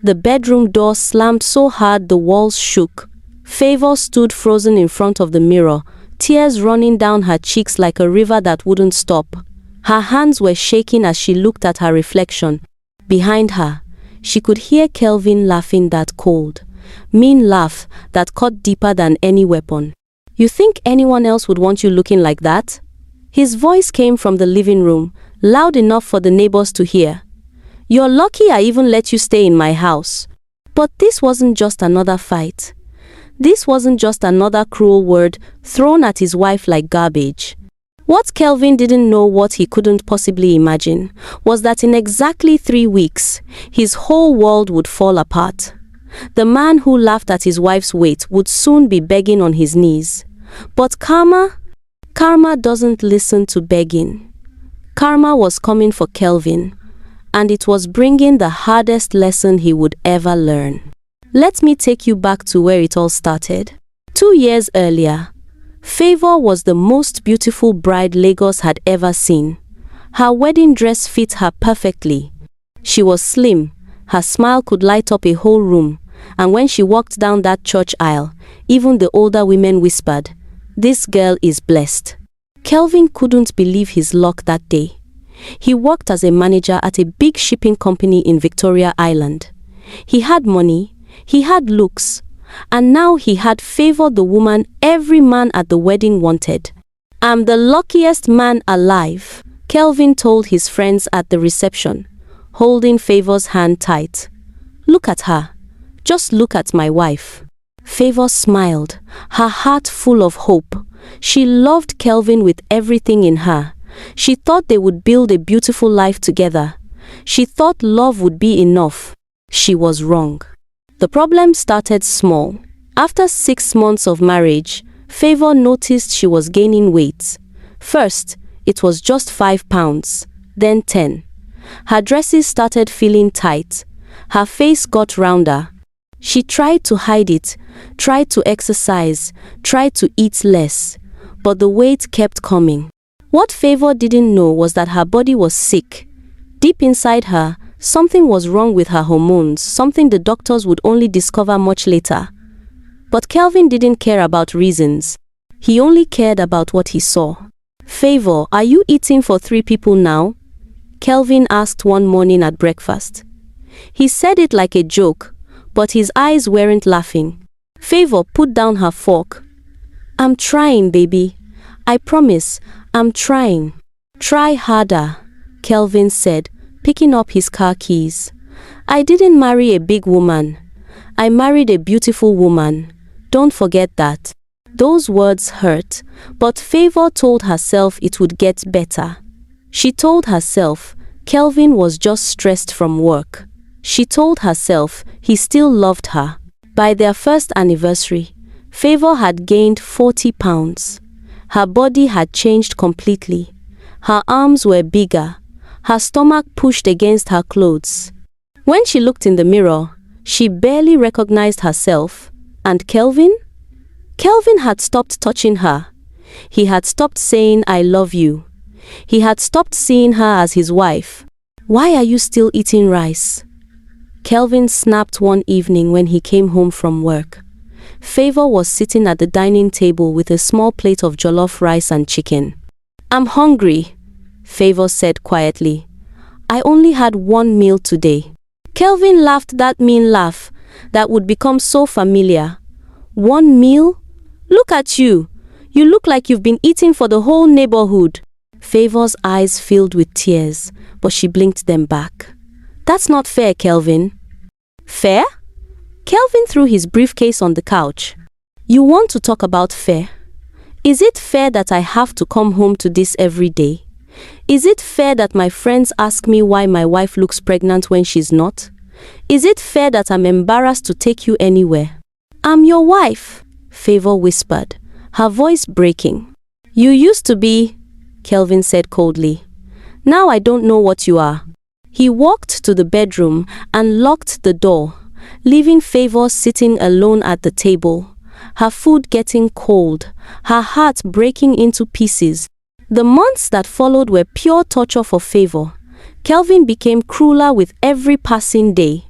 The bedroom door slammed so hard the walls shook. Favour stood frozen in front of the mirror, tears running down her cheeks like a river that wouldn't stop. Her hands were shaking as she looked at her reflection. Behind her, she could hear Kelvin laughing, that cold, mean laugh that cut deeper than any weapon. "You think anyone else would want you looking like that?" His voice came from the living room, loud enough for the neighbors to hear. "You're lucky I even let you stay in my house." But this wasn't just another fight. This wasn't just another cruel word thrown at his wife like garbage. What Kelvin didn't know, what he couldn't possibly imagine, was that in exactly 3 weeks, his whole world would fall apart. The man who laughed at his wife's weight would soon be begging on his knees. But karma doesn't listen to begging. Karma was coming for Kelvin, and it was bringing the hardest lesson he would ever learn. Let me take you back to where it all started. 2 years earlier, Favour was the most beautiful bride Lagos had ever seen. Her wedding dress fit her perfectly. She was slim, her smile could light up a whole room, and when she walked down that church aisle, even the older women whispered, "This girl is blessed." Kelvin couldn't believe his luck that day. He worked as a manager at a big shipping company in Victoria Island. He had money, he had looks, and now he had Favour, the woman every man at the wedding wanted. "I'm the luckiest man alive," Kelvin told his friends at the reception, holding Favour's hand tight. "Look at her. Just look at my wife." Favour smiled, her heart full of hope. She loved Kelvin with everything in her. She thought they would build a beautiful life together. She thought love would be enough. She was wrong. The problem started small. After 6 months of marriage, Favour noticed she was gaining weight. First, it was just 5 pounds, then 10. Her dresses started feeling tight. Her face got rounder. She tried to hide it, tried to exercise, tried to eat less, but the weight kept coming. What Favour didn't know was that her body was sick. Deep inside her, something was wrong with her hormones, something the doctors would only discover much later. But Kelvin didn't care about reasons. He only cared about what he saw. "Favour, are you eating for 3 people now?" Kelvin asked one morning at breakfast. He said it like a joke, but his eyes weren't laughing. Favour put down her fork. "I'm trying, baby. I promise, I'm trying." "Try harder," Kelvin said, picking up his car keys. "I didn't marry a big woman. I married a beautiful woman. Don't forget that." Those words hurt, but Favour told herself it would get better. She told herself Kelvin was just stressed from work. She told herself he still loved her. By their first anniversary, Favour had gained 40 pounds. Her body had changed completely. Her arms were bigger. Her stomach pushed against her clothes. When she looked in the mirror, she barely recognized herself. And Kelvin? Kelvin had stopped touching her. He had stopped saying, "I love you." He had stopped seeing her as his wife. "Why are you still eating rice?" Kelvin snapped one evening when he came home from work. Favour was sitting at the dining table with a small plate of jollof rice and chicken. "I'm hungry," Favour said quietly. "I only had 1 meal today." Kelvin laughed that mean laugh that would become so familiar. "1 meal? Look at you. You look like you've been eating for the whole neighborhood." Favour's eyes filled with tears, but she blinked them back. "That's not fair, Kelvin." "Fair?" Kelvin threw his briefcase on the couch. "You want to talk about fair? Is it fair that I have to come home to this every day? Is it fair that my friends ask me why my wife looks pregnant when she's not? Is it fair that I'm embarrassed to take you anywhere?" "I'm your wife," Favour whispered, her voice breaking. "You used to be," Kelvin said coldly. "Now I don't know what you are." He walked to the bedroom and locked the door, leaving Favour sitting alone at the table, her food getting cold, her heart breaking into pieces. The months that followed were pure torture for Favour. Kelvin became crueler with every passing day.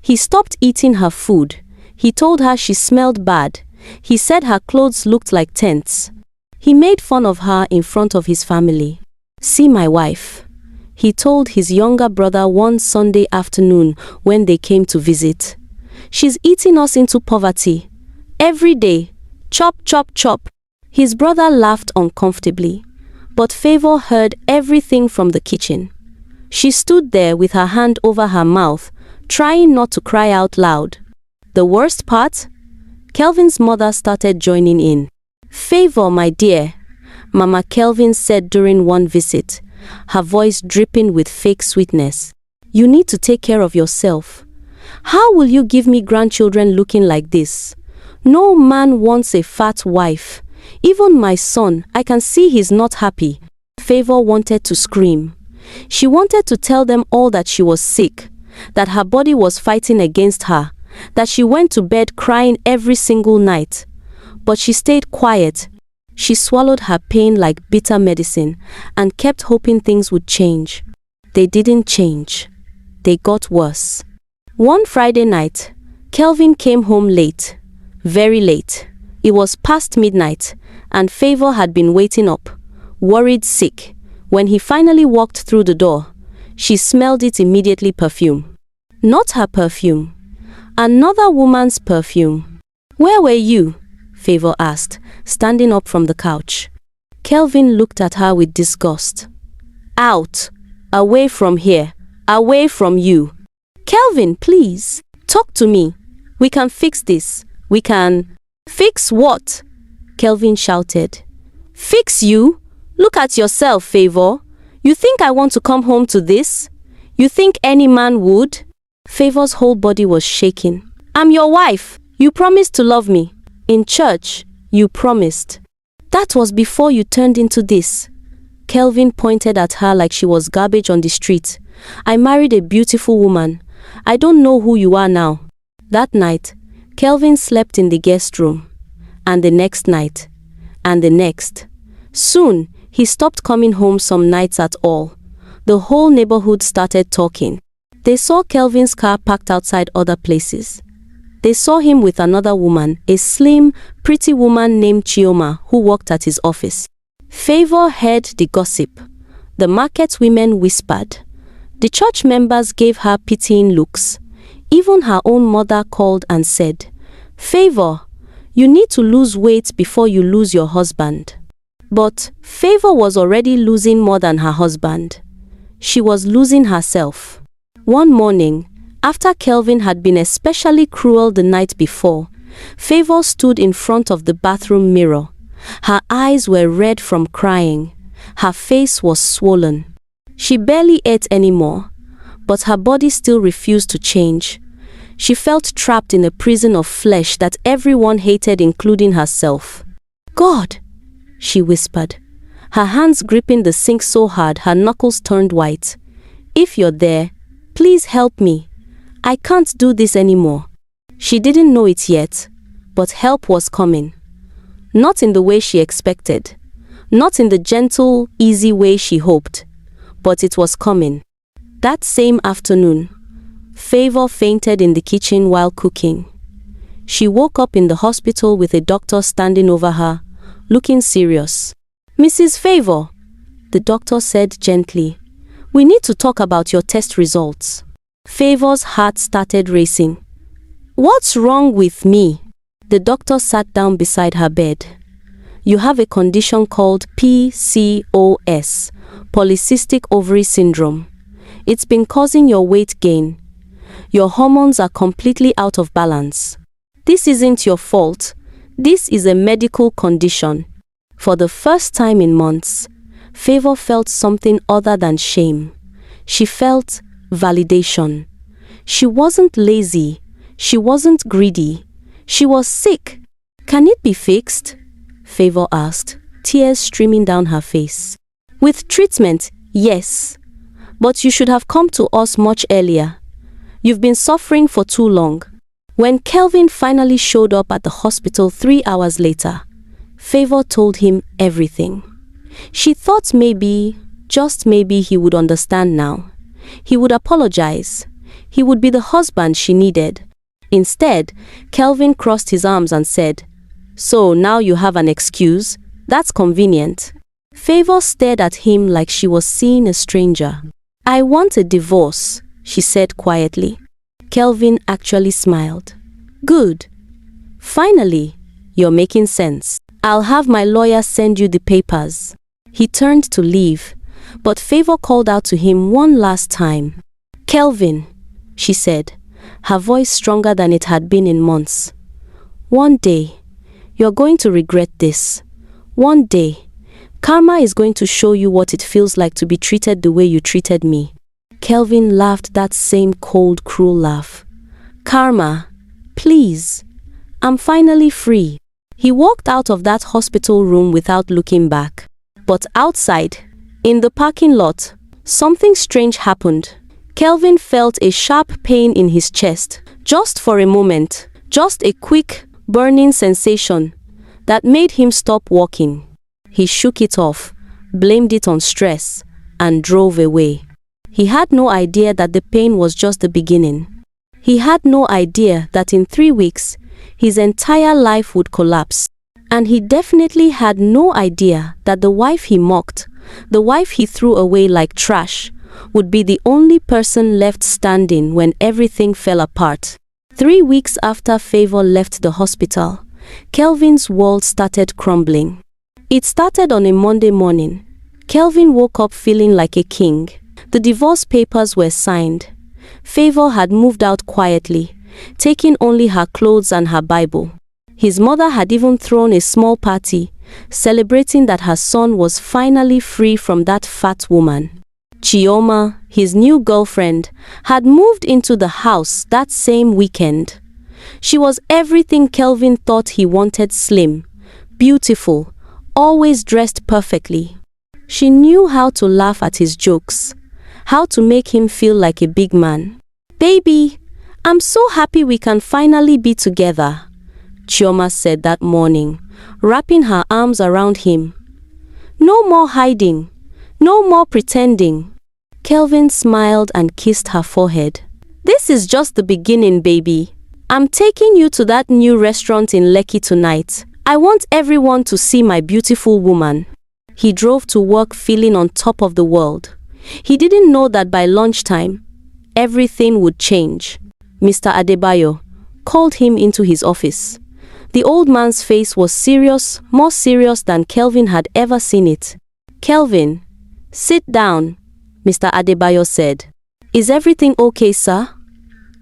He stopped eating her food. He told her she smelled bad. He said her clothes looked like tents. He made fun of her in front of his family. "See my wife," he told his younger brother one Sunday afternoon when they came to visit. "She's eating us into poverty. Every day. Chop, chop, chop." His brother laughed uncomfortably, but Favour heard everything from the kitchen. She stood there with her hand over her mouth, trying not to cry out loud. The worst part? Kelvin's mother started joining in. "Favour, my dear," Mama Kelvin said during one visit, her voice dripping with fake sweetness. "You need to take care of yourself. How will you give me grandchildren looking like this? No man wants a fat wife. Even my son, I can see he's not happy." Favour wanted to scream. She wanted to tell them all that she was sick, that her body was fighting against her, that she went to bed crying every single night. But she stayed quiet. She swallowed her pain like bitter medicine and kept hoping things would change. They didn't change. They got worse. One Friday night, Kelvin came home late. Very late. It was past midnight, and Favour had been waiting up, worried sick. When he finally walked through the door, she smelled it immediately. Perfume. Not her perfume. Another woman's perfume. "Where were you?" Favour asked, standing up from the couch. Kelvin looked at her with disgust. "Out. Away from here. Away from you." "Kelvin, please. Talk to me. We can fix this. We can." "Fix what?" Kelvin shouted. "Fix you? Look at yourself, Favour. You think I want to come home to this? You think any man would?" Favour's whole body was shaking. "I'm your wife. You promised to love me. In church, you promised." "That was before you turned into this." Kelvin pointed at her like she was garbage on the street. "I married a beautiful woman. I don't know who you are now." That night, Kelvin slept in the guest room. And the next night. And the next. Soon, he stopped coming home some nights at all. The whole neighborhood started talking. They saw Kelvin's car parked outside other places. They saw him with another woman, a slim, pretty woman named Chioma, who worked at his office. Favour heard the gossip. The market women whispered. The church members gave her pitying looks. Even her own mother called and said, "Favour, you need to lose weight before you lose your husband." But Favour was already losing more than her husband. She was losing herself. One morning, after Kelvin had been especially cruel the night before, Favour stood in front of the bathroom mirror. Her eyes were red from crying. Her face was swollen. She barely ate anymore, but her body still refused to change. She felt trapped in a prison of flesh that everyone hated, including herself. "God," she whispered, her hands gripping the sink so hard her knuckles turned white. "If you're there, please help me. I can't do this anymore." She didn't know it yet, but help was coming. Not in the way she expected. Not in the gentle, easy way she hoped. But it was coming. That same afternoon, Favour fainted in the kitchen while cooking. She woke up in the hospital with a doctor standing over her, looking serious. "Mrs. Favour," the doctor said gently, "we need to talk about your test results." Favour's heart started racing. "What's wrong with me?" The doctor sat down beside her bed. "You have a condition called PCOS, polycystic ovary syndrome. It's been causing your weight gain. Your hormones are completely out of balance. This isn't your fault. This is a medical condition." For the first time in months, Favour felt something other than shame. She felt validation. She wasn't lazy. She wasn't greedy. She was sick. "Can it be fixed?" Favour asked, tears streaming down her face. "With treatment, yes. But you should have come to us much earlier. You've been suffering for too long." When Kelvin finally showed up at the hospital 3 hours later, Favour told him everything. She thought maybe, just maybe, he would understand now. He would apologize. He would be the husband she needed. Instead, Kelvin crossed his arms and said, "So now you have an excuse? That's convenient." Favour stared at him like she was seeing a stranger. "I want a divorce," she said quietly. Kelvin actually smiled. "Good. Finally, you're making sense. I'll have my lawyer send you the papers." He turned to leave, but Favour called out to him one last time. "Kelvin," she said, her voice stronger than it had been in months. "One day, you're going to regret this. One day, karma is going to show you what it feels like to be treated the way you treated me." Kelvin laughed that same cold, cruel laugh. "Karma, please. I'm finally free." He walked out of that hospital room without looking back. But outside, in the parking lot, something strange happened. Kelvin felt a sharp pain in his chest, just for a moment, just a quick, burning sensation that made him stop walking. He shook it off, blamed it on stress, and drove away. He had no idea that the pain was just the beginning. He had no idea that in 3 weeks, his entire life would collapse. And he definitely had no idea that the wife he mocked, the wife he threw away like trash, would be the only person left standing when everything fell apart. 3 weeks after Favour left the hospital, Kelvin's world started crumbling. It started on a Monday morning. Kelvin woke up feeling like a king. The divorce papers were signed. Favour had moved out quietly, taking only her clothes and her Bible. His mother had even thrown a small party, celebrating that her son was finally free from that fat woman. Chioma, his new girlfriend, had moved into the house that same weekend. She was everything Kelvin thought he wanted: slim, beautiful, always dressed perfectly. She knew how to laugh at his jokes, how to make him feel like a big man. "Baby, I'm so happy we can finally be together," Chioma said that morning, wrapping her arms around him. "No more hiding, no more pretending." Kelvin smiled and kissed her forehead. "This is just the beginning, baby. I'm taking you to that new restaurant in Lekki tonight. I want everyone to see my beautiful woman." He drove to work feeling on top of the world. He didn't know that by lunchtime, everything would change. Mr. Adebayo called him into his office. The old man's face was serious, more serious than Kelvin had ever seen it. "Kelvin, sit down," Mr. Adebayo said. "Is everything okay, sir?"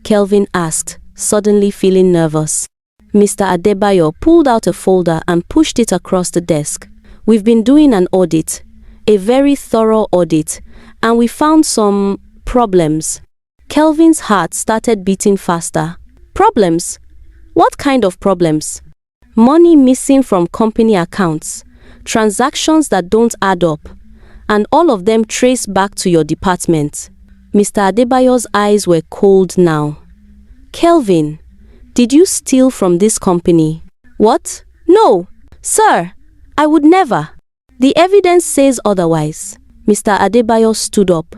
Kelvin asked, suddenly feeling nervous. Mr. Adebayo pulled out a folder and pushed it across the desk. "We've been doing an audit, a very thorough audit, and we found some problems." Kelvin's heart started beating faster. "Problems? What kind of problems?" "Money missing from company accounts, transactions that don't add up, and all of them traced back to your department." Mr. Adebayo's eyes were cold now. "Kelvin, did you steal from this company?" "What? No, sir, I would never." "The evidence says otherwise." Mr. Adebayo stood up.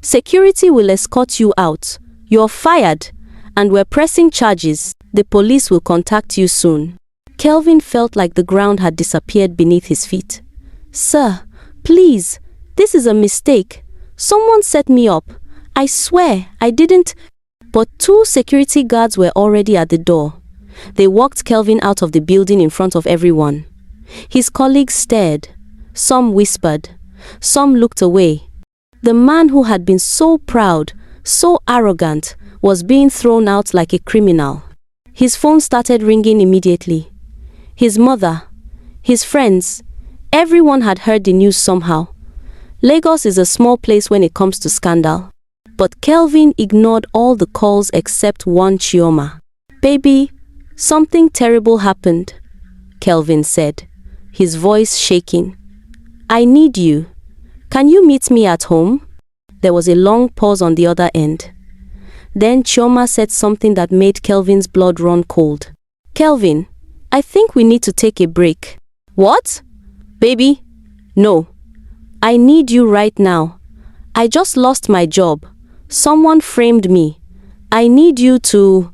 "Security will escort you out. You're fired, and we're pressing charges. The police will contact you soon." Kelvin felt like the ground had disappeared beneath his feet. "Sir, please, this is a mistake. Someone set me up. I swear, I didn't." But 2 security guards were already at the door. They walked Kelvin out of the building in front of everyone. His colleagues stared. Some whispered. Some looked away. The man who had been so proud, so arrogant, was being thrown out like a criminal. His phone started ringing immediately. His mother, his friends, everyone had heard the news somehow. Lagos is a small place when it comes to scandal. But Kelvin ignored all the calls except one. "Chioma. Baby, something terrible happened," Kelvin said, his voice shaking. "I need you. Can you meet me at home?" There was a long pause on the other end. Then Chioma said something that made Kelvin's blood run cold. "Kelvin, I think we need to take a break." "What? Baby? No. I need you right now. I just lost my job. Someone framed me, I need you to...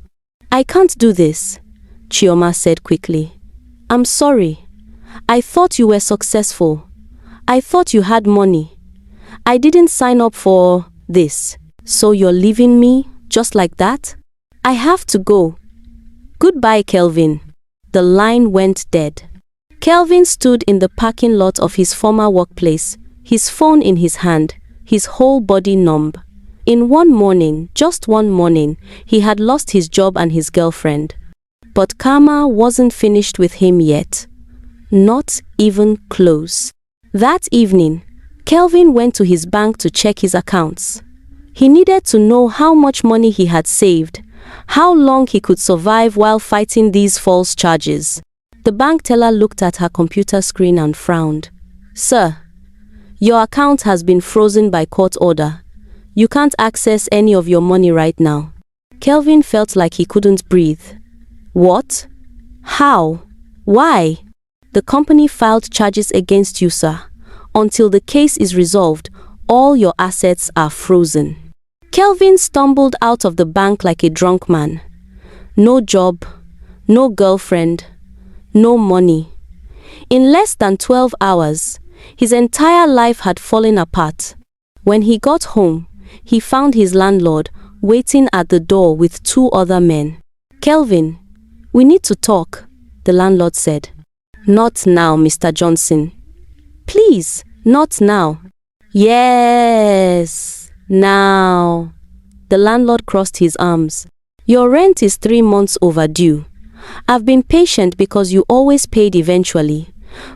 I can't do this, Chioma said quickly. I'm sorry. I thought you were successful. I thought you had money. I didn't sign up for this. So you're leaving me just like that? I have to go. Goodbye, Kelvin. The line went dead. Kelvin stood in the parking lot of his former workplace, his phone in his hand, his whole body numb. In one morning, just one morning, he had lost his job and his girlfriend. But karma wasn't finished with him yet. Not even close. That evening, Kelvin went to his bank to check his accounts. He needed to know how much money he had saved, how long he could survive while fighting these false charges. The bank teller looked at her computer screen and frowned. Sir, your account has been frozen by court order. You can't access any of your money right now. Kelvin felt like he couldn't breathe. What? How? Why? The company filed charges against you, sir. Until the case is resolved, all your assets are frozen. Kelvin stumbled out of the bank like a drunk man. No job, no girlfriend, no money. In less than 12 hours, his entire life had fallen apart. When he got home, he found his landlord waiting at the door with 2 other men. Kelvin, we need to talk, the landlord said. Not now, Mr. Johnson. Please, not now. Yes, now. The landlord crossed his arms. Your rent is 3 months overdue. I've been patient because you always paid eventually.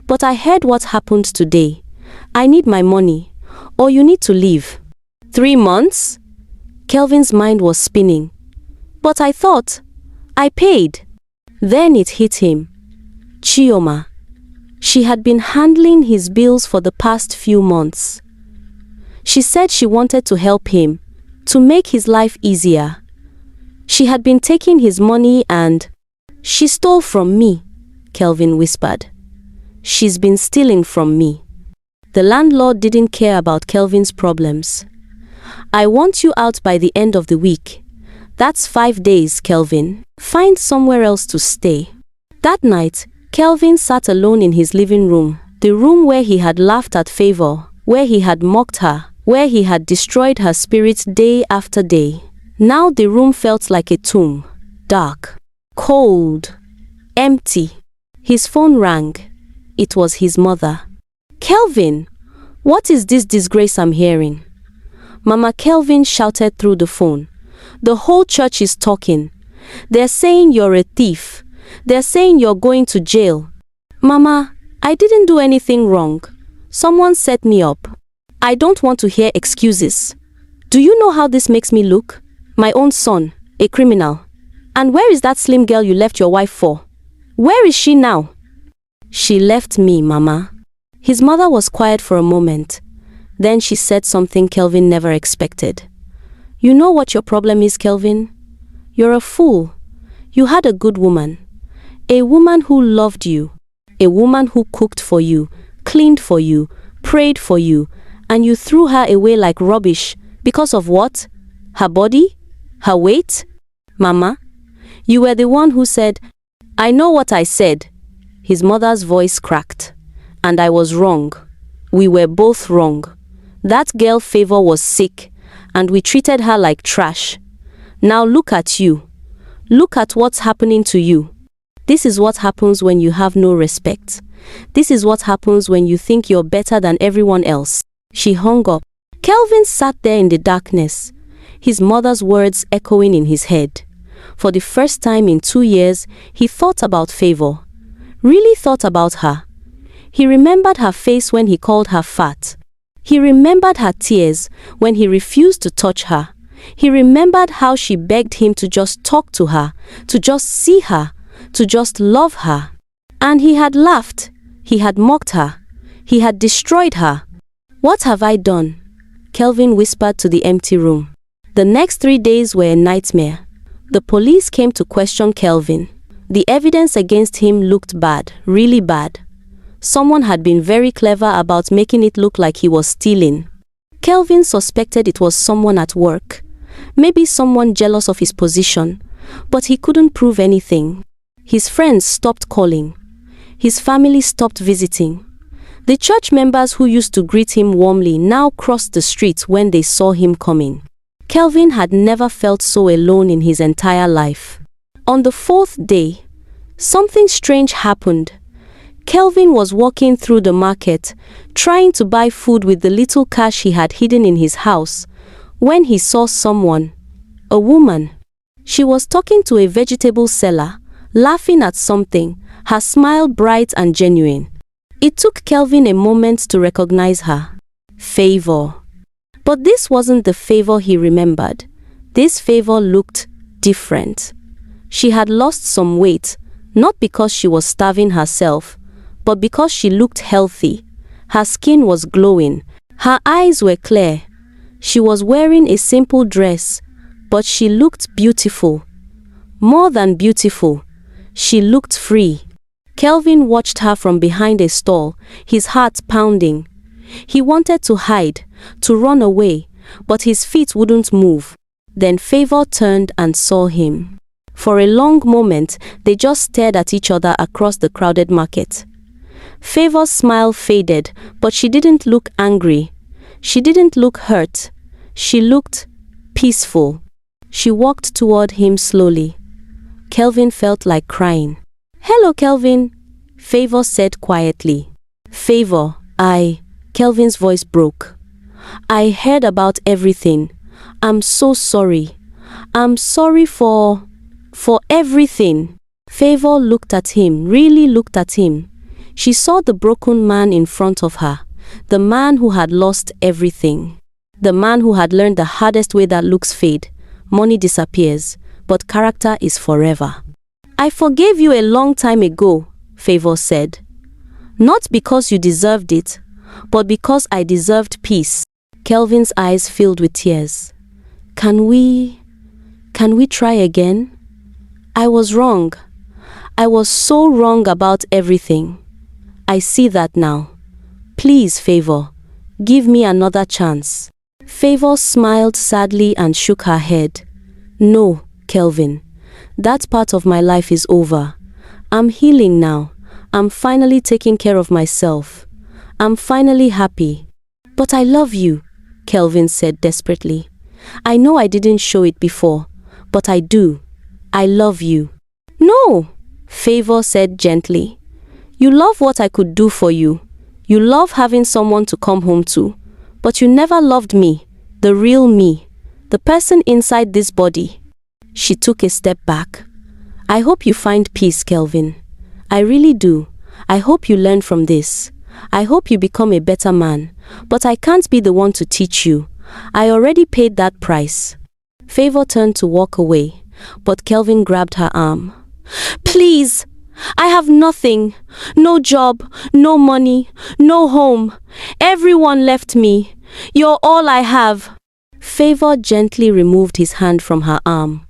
But I heard what happened today. I need my money, or you need to leave. 3 months? Kelvin's mind was spinning. But I thought, I paid. Then it hit him. Chioma. She had been handling his bills for the past few months. She said she wanted to help him, to make his life easier. She had been taking his money and... She stole from me, Kelvin whispered. She's been stealing from me. The landlord didn't care about Kelvin's problems. I want you out by the end of the week. That's 5 days, Kelvin. Find somewhere else to stay. That night, Kelvin sat alone in his living room, the room where he had laughed at Favour, where he had mocked her, where he had destroyed her spirit day after day. Now the room felt like a tomb, dark, cold, empty. His phone rang. It was his mother. Kelvin, what is this disgrace I'm hearing? Mama, Kelvin shouted through the phone. The whole church is talking. They're saying you're a thief. They're saying you're going to jail. Mama, I didn't do anything wrong. Someone set me up. I don't want to hear excuses. Do you know how this makes me look? My own son, a criminal. And where is that slim girl you left your wife for? Where is she now? She left me, Mama. His mother was quiet for a moment. Then she said something Kelvin never expected. You know what your problem is, Kelvin? You're a fool. You had a good woman. A woman who loved you. A woman who cooked for you, cleaned for you, prayed for you, and you threw her away like rubbish because of what? Her body? Her weight? Mama, you were the one who said, I know what I said. His mother's voice cracked. And I was wrong. We were both wrong. That girl Favour was sick, and we treated her like trash. Now look at you. Look at what's happening to you. This is what happens when you have no respect. This is what happens when you think you're better than everyone else. She hung up. Kelvin sat there in the darkness, his mother's words echoing in his head. For the first time in 2 years, he thought about Favour. Really thought about her. He remembered her face when he called her fat. He remembered her tears when he refused to touch her. He remembered how she begged him to just talk to her, to just see her, to just love her. And he had laughed. He had mocked her. He had destroyed her. What have I done? Kelvin whispered to the empty room. The next 3 days were a nightmare. The police came to question Kelvin. The evidence against him looked bad, really bad. Someone had been very clever about making it look like he was stealing. Kelvin suspected it was someone at work. maybe someone jealous of his position, but he couldn't prove anything. His friends stopped calling. His family stopped visiting. The church members who used to greet him warmly now crossed the street when they saw him coming. Kelvin had never felt so alone in his entire life. On the fourth day, something strange happened. Kelvin was walking through the market, trying to buy food with the little cash he had hidden in his house, when he saw someone, a woman. She was talking to a vegetable seller, laughing at something, her smile bright and genuine. It took Kelvin a moment to recognize her. Favour. But this wasn't the Favour he remembered. This Favour looked different. She had lost some weight, not because she was starving herself, but because she looked healthy. Her skin was glowing. Her eyes were clear. She was wearing a simple dress, but she looked beautiful. More than beautiful, she looked free. Kelvin watched her from behind a stall, his heart pounding. He wanted to hide, to run away, but his feet wouldn't move. Then Favour turned and saw him. For a long moment, they just stared at each other across the crowded market. Favour's smile faded, but she didn't look angry. She didn't look hurt. She looked peaceful. She walked toward him slowly. Kelvin felt like crying. "Hello, Kelvin," Favour said quietly. "Favour, Kelvin's voice broke. "I heard about everything. I'm so sorry. I'm sorry for everything." Favour looked at him, really looked at him. She saw the broken man in front of her, the man who had lost everything. The man who had learned the hardest way that looks fade. Money disappears, but character is forever. "I forgave you a long time ago," Favour said. "Not because you deserved it, but because I deserved peace." Kelvin's eyes filled with tears. Can we try again? I was wrong. I was so wrong about everything. I see that now. Please, Favour, give me another chance." Favour smiled sadly and shook her head. "No, Kelvin. That part of my life is over. I'm healing now. I'm finally taking care of myself. I'm finally happy." "But I love you," Kelvin said desperately. "I know I didn't show it before, but I do. I love you." "No," Favour said gently. "You love what I could do for you. You love having someone to come home to. But you never loved me, the real me, the person inside this body." She took a step back. "I hope you find peace, Kelvin. I really do. I hope you learn from this. I hope you become a better man. But I can't be the one to teach you. I already paid that price." Favour turned to walk away, but Kelvin grabbed her arm. "Please! I have nothing. No job, no money, no home. Everyone left me. You're all I have." Favour gently removed his hand from her arm.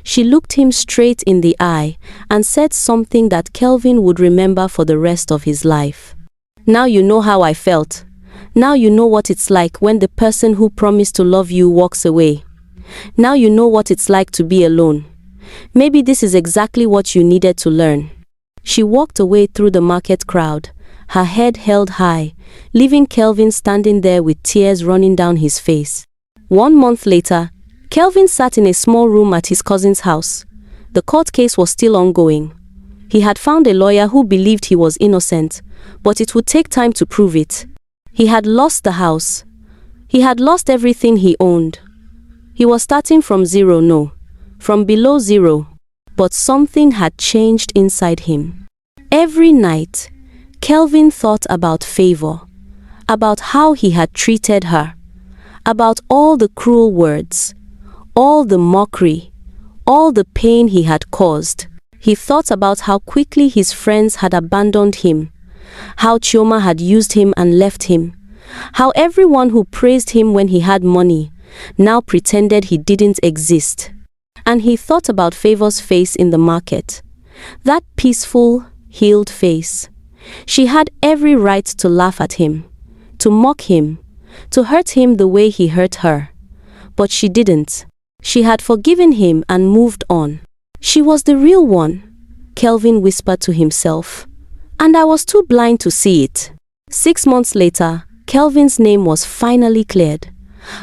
She looked him straight in the eye and said something that Kelvin would remember for the rest of his life. "Now you know how I felt. Now you know what it's like when the person who promised to love you walks away. Now you know what it's like to be alone. Maybe this is exactly what you needed to learn." She walked away through the market crowd, her head held high, leaving Kelvin standing there with tears running down his face. 1 month later, Kelvin sat in a small room at his cousin's house. The court case was still ongoing. He had found a lawyer who believed he was innocent, but it would take time to prove it. He had lost the house. He had lost everything he owned. He was starting from zero, from below zero. But something had changed inside him. Every night, Kelvin thought about Favour, about how he had treated her, about all the cruel words, all the mockery, all the pain he had caused. He thought about how quickly his friends had abandoned him, how Chioma had used him and left him, how everyone who praised him when he had money now pretended he didn't exist. And he thought about Favour's face in the market. That peaceful, healed face. She had every right to laugh at him, to mock him, to hurt him the way he hurt her. But she didn't. She had forgiven him and moved on. She was the real one, Kelvin whispered to himself. And I was too blind to see it. 6 months later, Kelvin's name was finally cleared.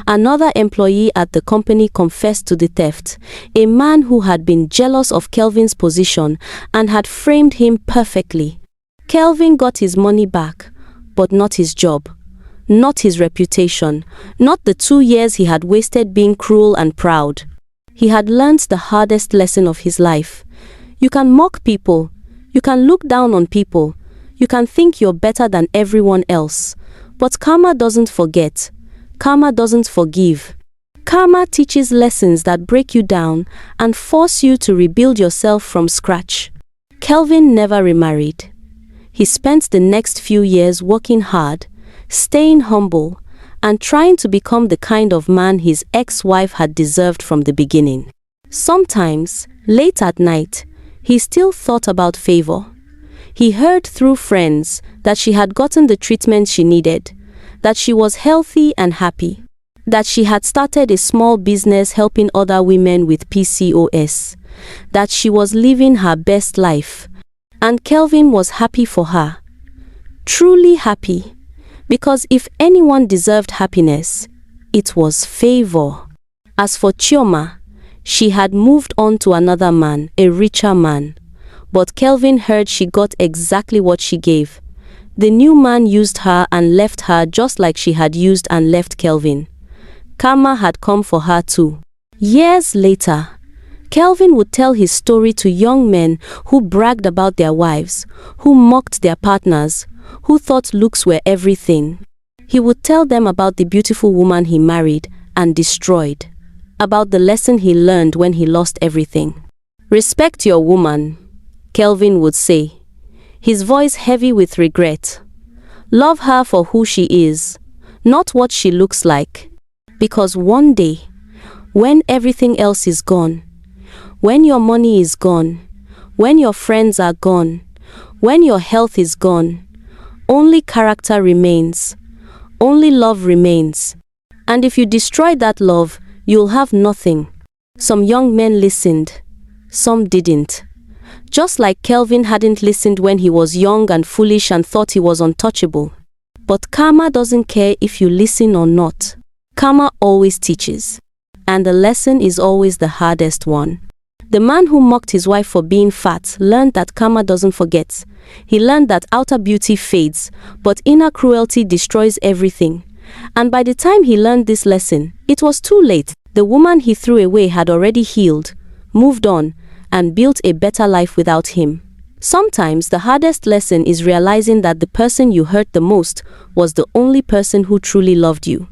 Another employee at the company confessed to the theft, a man who had been jealous of Kelvin's position and had framed him perfectly. Kelvin got his money back, but not his job, not his reputation, not the 2 years he had wasted being cruel and proud. He had learned the hardest lesson of his life. You can mock people, you can look down on people, you can think you're better than everyone else, but karma doesn't forget. Karma doesn't forgive. Karma teaches lessons that break you down and force you to rebuild yourself from scratch. Kelvin never remarried. He spent the next few years working hard, staying humble, and trying to become the kind of man his ex-wife had deserved from the beginning. Sometimes, late at night, he still thought about Favour. He heard through friends that she had gotten the treatment she needed, that she was healthy and happy, that she had started a small business helping other women with PCOS, that she was living her best life. And Kelvin was happy for her. Truly happy. Because if anyone deserved happiness, it was Favour. As for Chioma, she had moved on to another man, a richer man. But Kelvin heard she got exactly what she gave. The new man used her and left her just like she had used and left Kelvin. Karma had come for her too. Years later, Kelvin would tell his story to young men who bragged about their wives, who mocked their partners, who thought looks were everything. He would tell them about the beautiful woman he married and destroyed, about the lesson he learned when he lost everything. Respect your woman, Kelvin would say, his voice heavy with regret. Love her for who she is, not what she looks like. Because one day, when everything else is gone, when your money is gone, when your friends are gone, when your health is gone, only character remains, only love remains. And if you destroy that love, you'll have nothing. Some young men listened, some didn't. Just like Kelvin hadn't listened when he was young and foolish and thought he was untouchable. But karma doesn't care if you listen or not. Karma always teaches. And the lesson is always the hardest one. The man who mocked his wife for being fat learned that karma doesn't forget. He learned that outer beauty fades, but inner cruelty destroys everything. And by the time he learned this lesson, it was too late. The woman he threw away had already healed, moved on, and built a better life without him. Sometimes the hardest lesson is realizing that the person you hurt the most was the only person who truly loved you.